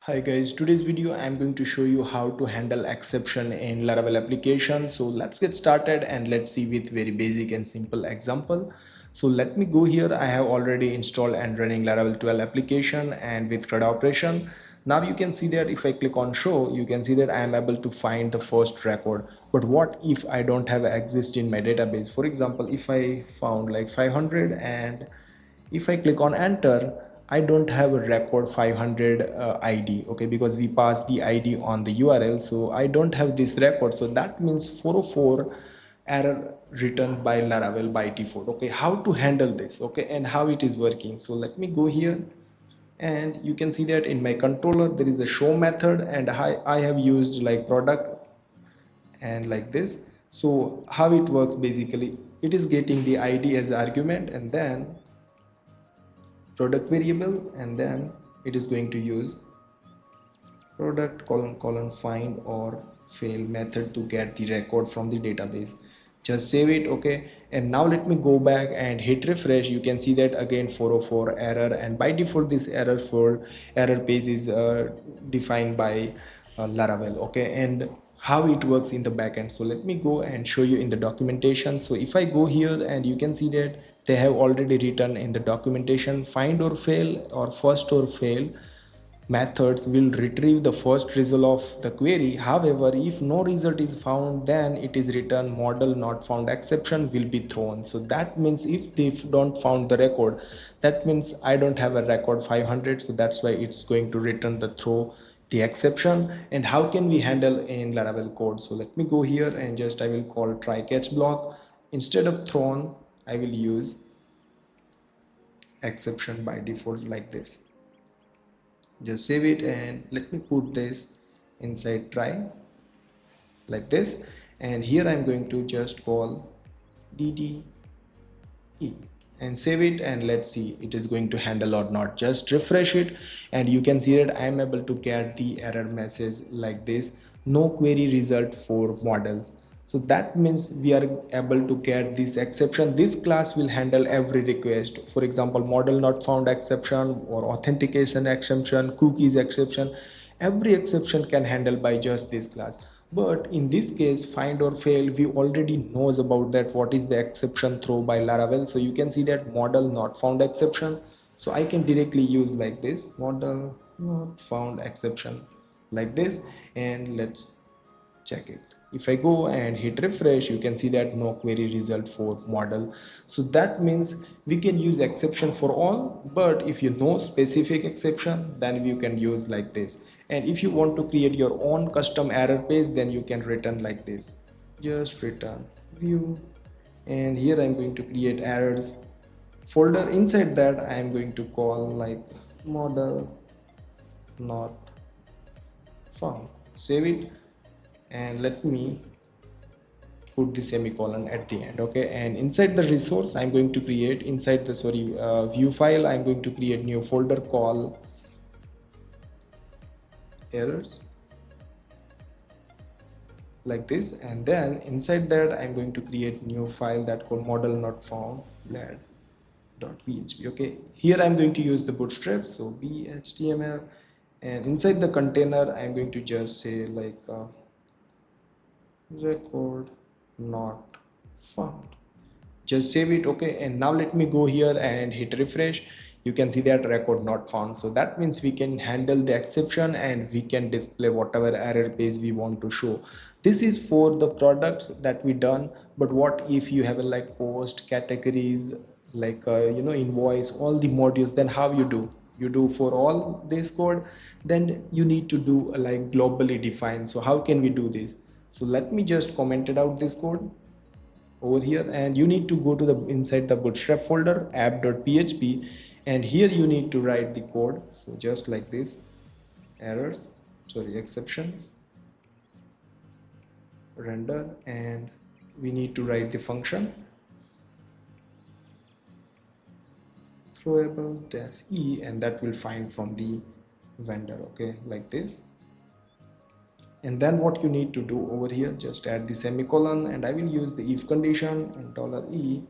Hi guys, today's video I am going to show you how to handle exception in Laravel application. So let's get started and let's see with very basic and simple example. So let me go here. I have already installed and running Laravel 12 application and with CRUD operation. Now you can see that if I click on show, you can see that I am able to find the first record. But what if I don't have exist in my database? For example, if I found like 500 and if I click on enter, I don't have a record 500 ID, okay, because we passed the ID on the URL, so I don't have this record. So that means 404 error written by Laravel by default. Okay, how to handle this, okay, and how it is working. So let me go here and you can see that in my controller there is a show method and I have used like product and like this. So how it works, basically it is getting the ID as argument and then product variable, and then it is going to use product colon find or fail method to get the record from the database. Just save it, okay, and now let me go back and hit refresh. You can see that again 404 error, and by default this error page is defined by Laravel, okay, and how it works in the backend. So let me go and show you in the documentation. So if I go here and you can see that they have already written in the documentation find or fail or first or fail methods will retrieve the first result of the query. However, if no result is found, then it is written model not found exception will be thrown. So that means if they don't found the record, that means I don't have a record 500. So that's why it's going to return the throw the exception. And how can we handle in Laravel code? So let me go here and just I will call try catch block. Instead of thrown, I will use exception by default like this. Just save it and let me put this inside try like this, and here I'm going to just call DDE and save it, and let's see it is going to handle or not. Just refresh it and you can see that I am able to get the error message like this, no query result for models. So that means we are able to get this exception. This class will handle every request, for example model not found exception or authentication exception, cookies exception. Every exception can handle by just this class. But in this case find or fail, we already knows about that what is the exception throw by Laravel. So you can see that model not found exception, so I can directly use like this model not found exception like this, and let's check it. If I go and hit refresh, you can see that no query result for model. So that means we can use exception for all, but if you know specific exception, then you can use like this. And if you want to create your own custom error page, then you can return like this, just return view, and here I'm going to create errors folder. Inside that I am going to call like model not found. Save it and let me put the semicolon at the end, okay, and inside the resource I'm going to create inside the view file, I'm going to create new folder called errors like this, and then inside that I'm going to create new file that called model not found .php. okay, here I'm going to use the bootstrap, so bhtml, and inside the container I'm going to just say like record not found. Just save it, okay, and now let me go here and hit refresh. You can see that record not found. So that means we can handle the exception and we can display whatever error page we want to show. This is for the products that we done, but what if you have a like post categories, like invoice, all the modules, then how you do for all this code, then you need to do like globally defined. So how can we do this? So let me just comment it out this code over here, and you need to go to the inside the bootstrap folder app.php, and here you need to write the code. So just like this, errors, sorry, exceptions, render, and we need to write the function throwable dash e, and that will find from the vendor, okay, like this. And then what you need to do over here, just add the semicolon, and I will use the if condition and $e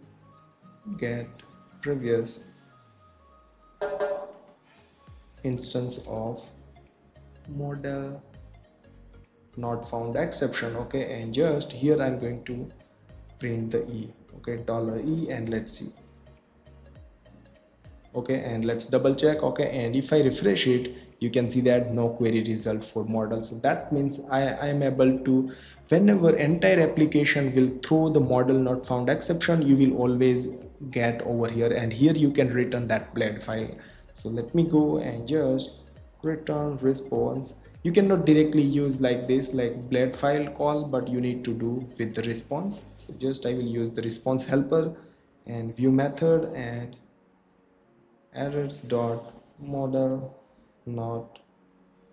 get previous instance of model not found exception. Okay, and just here I'm going to print the E. Okay, $E, and let's see. Okay, and let's double check. Okay, and if I refresh it, you can see that no query result for model. So that means I am able to, whenever entire application will throw the model not found exception, you will always get over here, and here you can return that blade file. So let me go and just return response. You cannot directly use like this, like blade file call, but you need to do with the response. So just I will use the response helper and view method and errors dot model not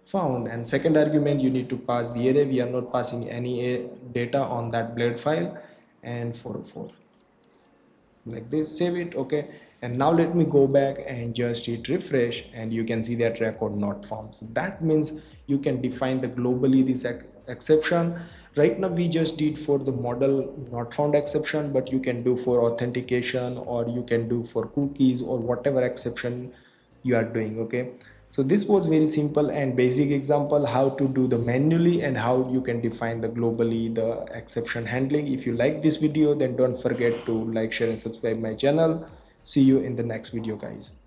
found, and second argument you need to pass the array. We are not passing any data on that blade file, and 404 like this, save it. Okay, and now let me go back and just hit refresh, and you can see that record not found. So that means you can define the globally this exception. Right now we just did for the model not found exception, but you can do for authentication, or you can do for cookies, or whatever exception you are doing. Okay, so this was very simple and basic example how to do the manually and how you can define the globally the exception handling. If you like this video, then don't forget to like, share and subscribe my channel. See you in the next video, guys.